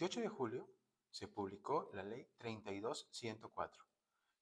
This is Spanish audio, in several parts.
28 de julio se publicó la Ley 32.104,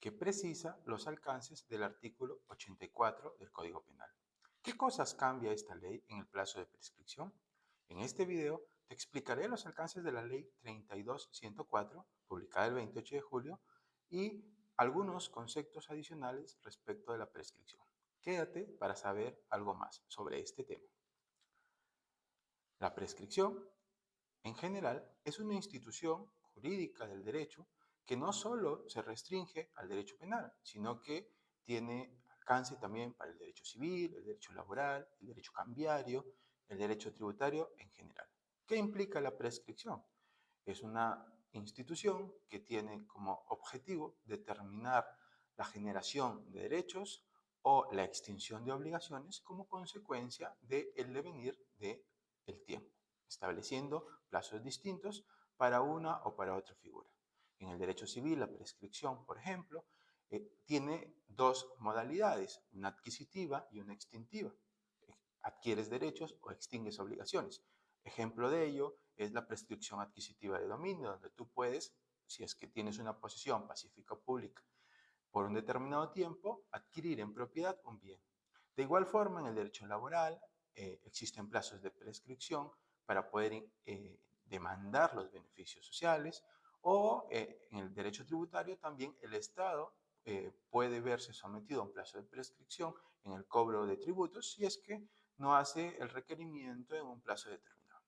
que precisa los alcances del artículo 84 del Código Penal. ¿Qué cosas cambia esta ley en el plazo de prescripción? En este video te explicaré los alcances de la Ley 32.104, publicada el 28 de julio, y algunos conceptos adicionales respecto de la prescripción. Quédate para saber algo más sobre este tema. La prescripción, en general, es una institución jurídica del derecho que no solo se restringe al derecho penal, sino que tiene alcance también para el derecho civil, el derecho laboral, el derecho cambiario, el derecho tributario en general. ¿Qué implica la prescripción? Es una institución que tiene como objetivo determinar la generación de derechos o la extinción de obligaciones como consecuencia del devenir del tiempo, estableciendo plazos distintos para una o para otra figura. En el derecho civil, la prescripción, por ejemplo, tiene dos modalidades, una adquisitiva y una extintiva. Adquieres derechos o extingues obligaciones. Ejemplo de ello es la prescripción adquisitiva de dominio, donde tú puedes, si es que tienes una posesión pacífica o pública, por un determinado tiempo, adquirir en propiedad un bien. De igual forma, en el derecho laboral existen plazos de prescripción para poder demandar los beneficios sociales, o en el derecho tributario también el Estado puede verse sometido a un plazo de prescripción en el cobro de tributos si es que no hace el requerimiento en un plazo determinado.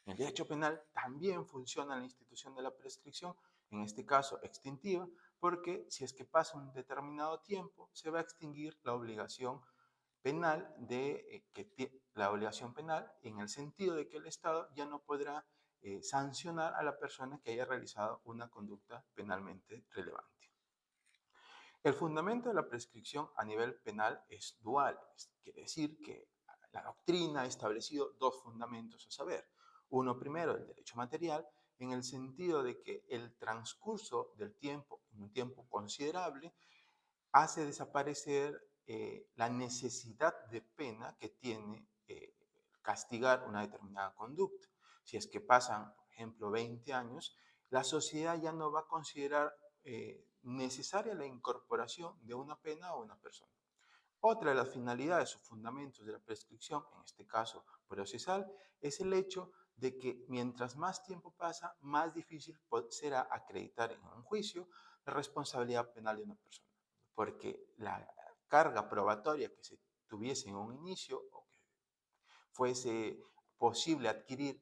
En el derecho penal también funciona la institución de la prescripción, en este caso extintiva, porque si es que pasa un determinado tiempo, se va a extinguir la obligación penal la obligación penal en el sentido de que el Estado ya no podrá sancionar a la persona que haya realizado una conducta penalmente relevante. El fundamento de la prescripción a nivel penal es dual, quiere decir que la doctrina ha establecido dos fundamentos a saber. Uno primero, el derecho material, en el sentido de que el transcurso del tiempo, en un tiempo considerable, hace desaparecer la necesidad de pena que tiene castigar una determinada conducta. Si es que pasan, por ejemplo, 20 años, la sociedad ya no va a considerar necesaria la incorporación de una pena a una persona. Otra de las finalidades o fundamentos de la prescripción, en este caso procesal, es el hecho de que mientras más tiempo pasa, más difícil será acreditar en un juicio la responsabilidad penal de una persona, porque la carga probatoria que se tuviese en un inicio o que fuese posible adquirir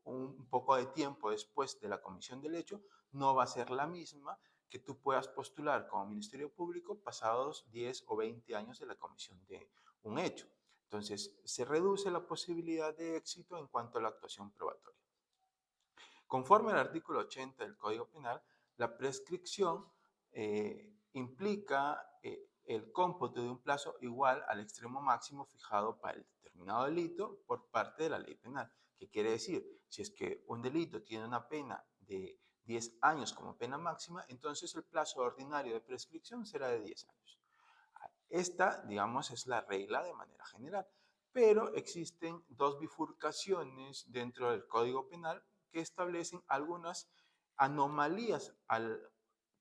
un poco de tiempo después de la comisión del hecho, no va a ser la misma que tú puedas postular como Ministerio Público pasados 10 o 20 años de la comisión de un hecho. Entonces, se reduce la posibilidad de éxito en cuanto a la actuación probatoria. Conforme al artículo 80 del Código Penal, la prescripción implica el cómputo de un plazo igual al extremo máximo fijado para el determinado delito por parte de la ley penal. ¿Qué quiere decir? Si es que un delito tiene una pena de 10 años como pena máxima, entonces el plazo ordinario de prescripción será de 10 años. Esta, digamos, es la regla de manera general, pero existen dos bifurcaciones dentro del Código Penal que establecen algunas anomalías al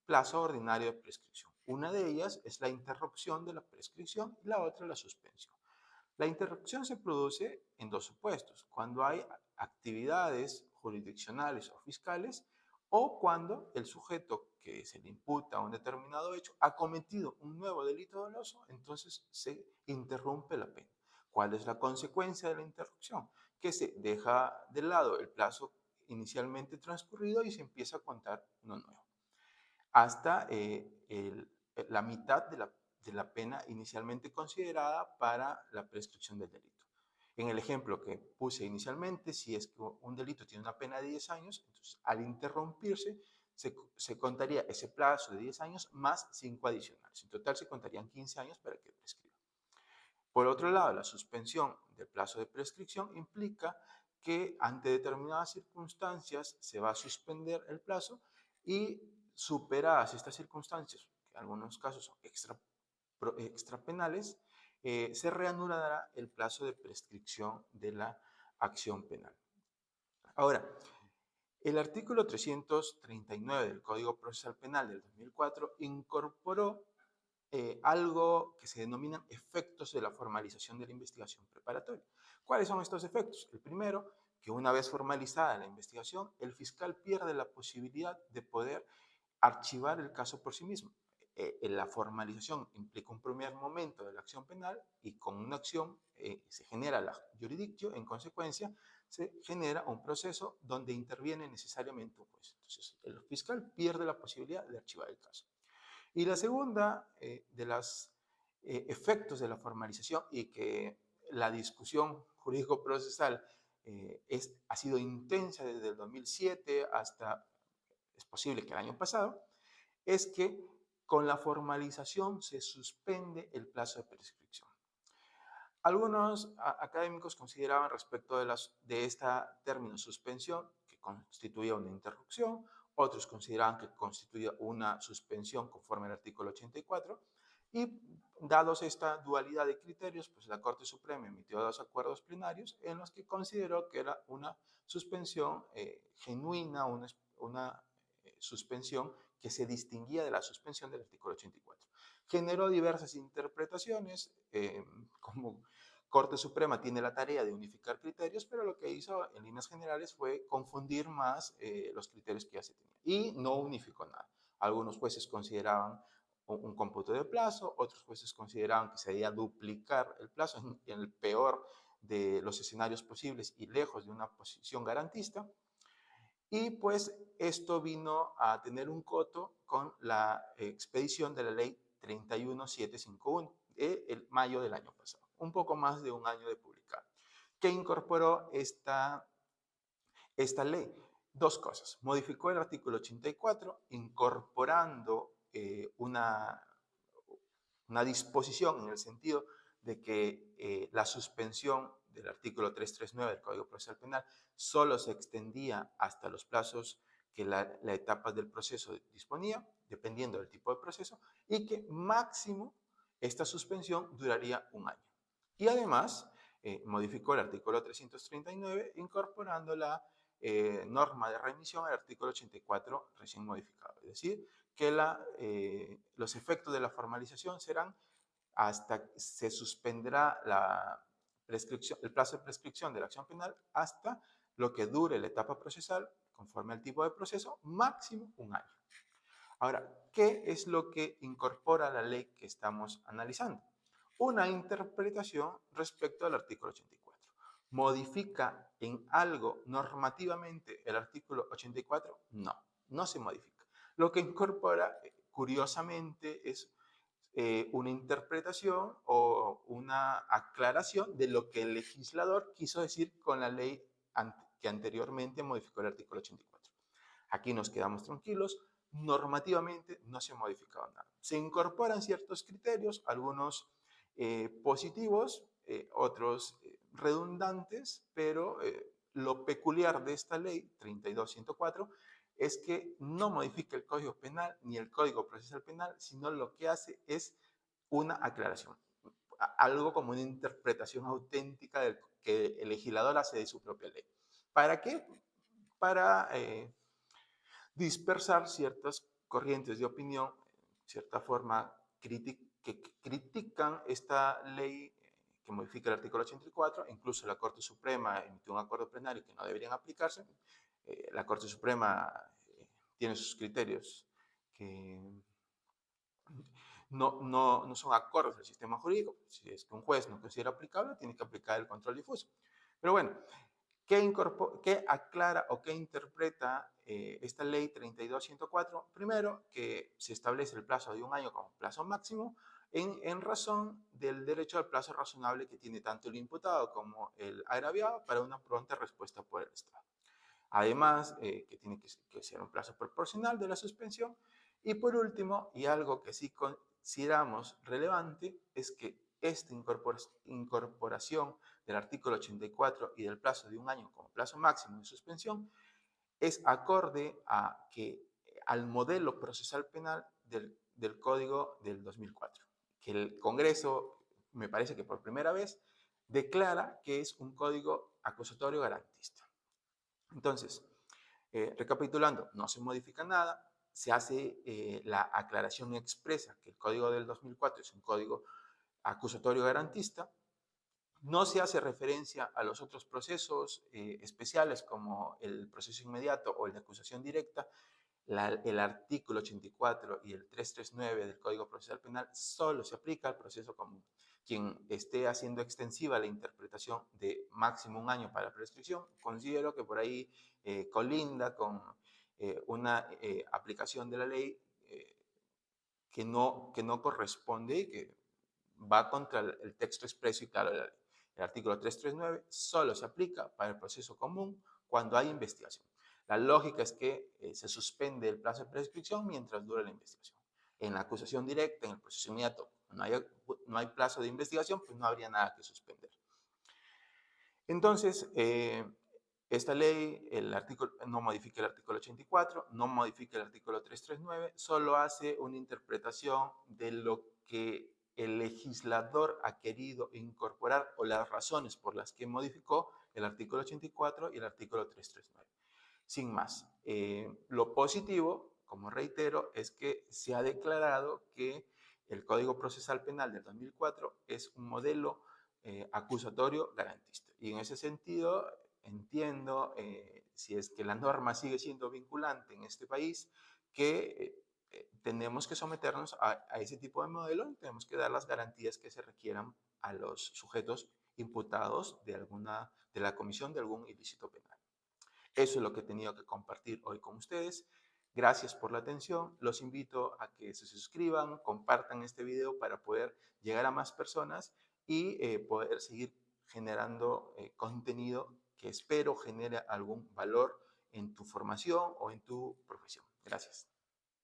plazo ordinario de prescripción. Una de ellas es la interrupción de la prescripción y la otra la suspensión. La interrupción se produce en dos supuestos, cuando hay actividades jurisdiccionales o fiscales o cuando el sujeto que se le imputa un determinado hecho ha cometido un nuevo delito doloso, entonces se interrumpe la pena. ¿Cuál es la consecuencia de la interrupción? Que se deja de lado el plazo inicialmente transcurrido y se empieza a contar uno nuevo, hasta la mitad de la pena inicialmente considerada para la prescripción del delito. En el ejemplo que puse inicialmente, si es que un delito tiene una pena de 10 años, entonces al interrumpirse se contaría ese plazo de 10 años más 5 adicionales. En total se contarían 15 años para que prescriba. Por otro lado, la suspensión del plazo de prescripción implica que ante determinadas circunstancias se va a suspender el plazo y superadas estas circunstancias, que en algunos casos son extrapenales, se reanudará el plazo de prescripción de la acción penal. Ahora, El artículo 339 del Código Procesal Penal del 2004 incorporó algo que se denominan efectos de la formalización de la investigación preparatoria. ¿Cuáles son estos efectos? El primero, que una vez formalizada la investigación, el fiscal pierde la posibilidad de poder archivar el caso por sí mismo. La formalización implica un primer momento de la acción penal y con una acción se genera la jurisdictio, en consecuencia se genera un proceso donde interviene necesariamente un juez. Entonces, el fiscal pierde la posibilidad de archivar el caso. Y la segunda de los efectos de la formalización y que la discusión jurídico-procesal ha sido intensa desde el 2007 hasta, es posible que el año pasado, es que con la formalización se suspende el plazo de prescripción. Algunos académicos consideraban respecto de esta término suspensión que constituía una interrupción, otros consideraban que constituía una suspensión conforme al artículo 84 y dados esta dualidad de criterios, pues la Corte Suprema emitió dos acuerdos plenarios en los que consideró que era una suspensión genuina, una suspensión que se distinguía de la suspensión del artículo 84. Generó diversas interpretaciones, como Corte Suprema tiene la tarea de unificar criterios, pero lo que hizo en líneas generales fue confundir más los criterios que ya se tenían y no unificó nada. Algunos jueces consideraban un cómputo de plazo, otros jueces consideraban que se debía duplicar el plazo en el peor de los escenarios posibles y lejos de una posición garantista. Y pues esto vino a tener un coto con la expedición de la ley 31751 de mayo del año pasado, un poco más de un año de publicado, que incorporó esta ley. Dos cosas. Modificó el artículo 84, incorporando una disposición en el sentido de que la suspensión del artículo 339 del Código Procesal Penal solo se extendía hasta los plazos que la etapa del proceso disponía, dependiendo del tipo de proceso, y que máximo esta suspensión duraría un año. Y además modificó el artículo 339 incorporando la norma de remisión al artículo 84 recién modificado. Es decir, que los efectos de la formalización serán hasta que se suspenderá el plazo de prescripción de la acción penal hasta lo que dure la etapa procesal, conforme al tipo de proceso, máximo un año. Ahora, ¿qué es lo que incorpora la ley que estamos analizando? Una interpretación respecto al artículo 84. ¿Modifica en algo normativamente el artículo 84? No, no se modifica. Lo que incorpora, curiosamente, es una interpretación o una aclaración de lo que el legislador quiso decir con la ley que anteriormente modificó el artículo 84. Aquí nos quedamos tranquilos, normativamente no se ha modificado nada. Se incorporan ciertos criterios, algunos positivos, otros redundantes, pero lo peculiar de esta ley 32104 es que no modifica el Código Penal ni el Código Procesal Penal, sino lo que hace es una aclaración, algo como una interpretación auténtica que el legislador hace de su propia ley. ¿Para qué? Para dispersar ciertas corrientes de opinión, en cierta forma, que critican esta ley que modifica el artículo 84, incluso la Corte Suprema emitió un acuerdo plenario que no deberían aplicarse. La Corte Suprema tiene sus criterios que no son acordes al sistema jurídico. Si es que un juez no considera aplicable, tiene que aplicar el control difuso. Pero bueno, ¿qué aclara o qué interpreta esta ley 32104? Primero, que se establece el plazo de un año como plazo máximo en razón del derecho al plazo razonable que tiene tanto el imputado como el agraviado para una pronta respuesta por el Estado. Además, que tiene que ser un plazo proporcional de la suspensión. Y por último, y algo que sí consideramos relevante, es que esta incorporación del artículo 84 y del plazo de un año como plazo máximo de suspensión es acorde al modelo procesal penal del Código del 2004, que el Congreso, me parece que por primera vez, declara que es un código acusatorio garantista. Entonces, Recapitulando, no se modifica nada, se hace la aclaración expresa que el código del 2004 es un código acusatorio garantista. No se hace referencia a los otros procesos especiales como el proceso inmediato o el de acusación directa. El artículo 84 y el 339 del Código Procesal Penal solo se aplica al proceso común. Quien esté haciendo extensiva la interpretación de máximo un año para prescripción, considero que por ahí colinda con una aplicación de la ley que no corresponde y que va contra el texto expreso y claro de la ley. El artículo 339 solo se aplica para el proceso común cuando hay investigación. La lógica es que se suspende el plazo de prescripción mientras dura la investigación. En la acusación directa, en el proceso inmediato, no hay plazo de investigación, pues no habría nada que suspender. Entonces, esta ley no modifica el artículo 84, no modifica el artículo 339, solo hace una interpretación de lo que el legislador ha querido incorporar o las razones por las que modificó el artículo 84 y el artículo 339. Sin más, lo positivo, como reitero, es que se ha declarado que el Código Procesal Penal del 2004 es un modelo acusatorio garantista. Y en ese sentido, entiendo, si es que la norma sigue siendo vinculante en este país, que tenemos que someternos a ese tipo de modelo y tenemos que dar las garantías que se requieran a los sujetos imputados de la comisión de algún ilícito penal. Eso es lo que he tenido que compartir hoy con ustedes. Gracias por la atención. Los invito a que se suscriban, compartan este video para poder llegar a más personas y poder seguir generando contenido que espero genere algún valor en tu formación o en tu profesión. Gracias.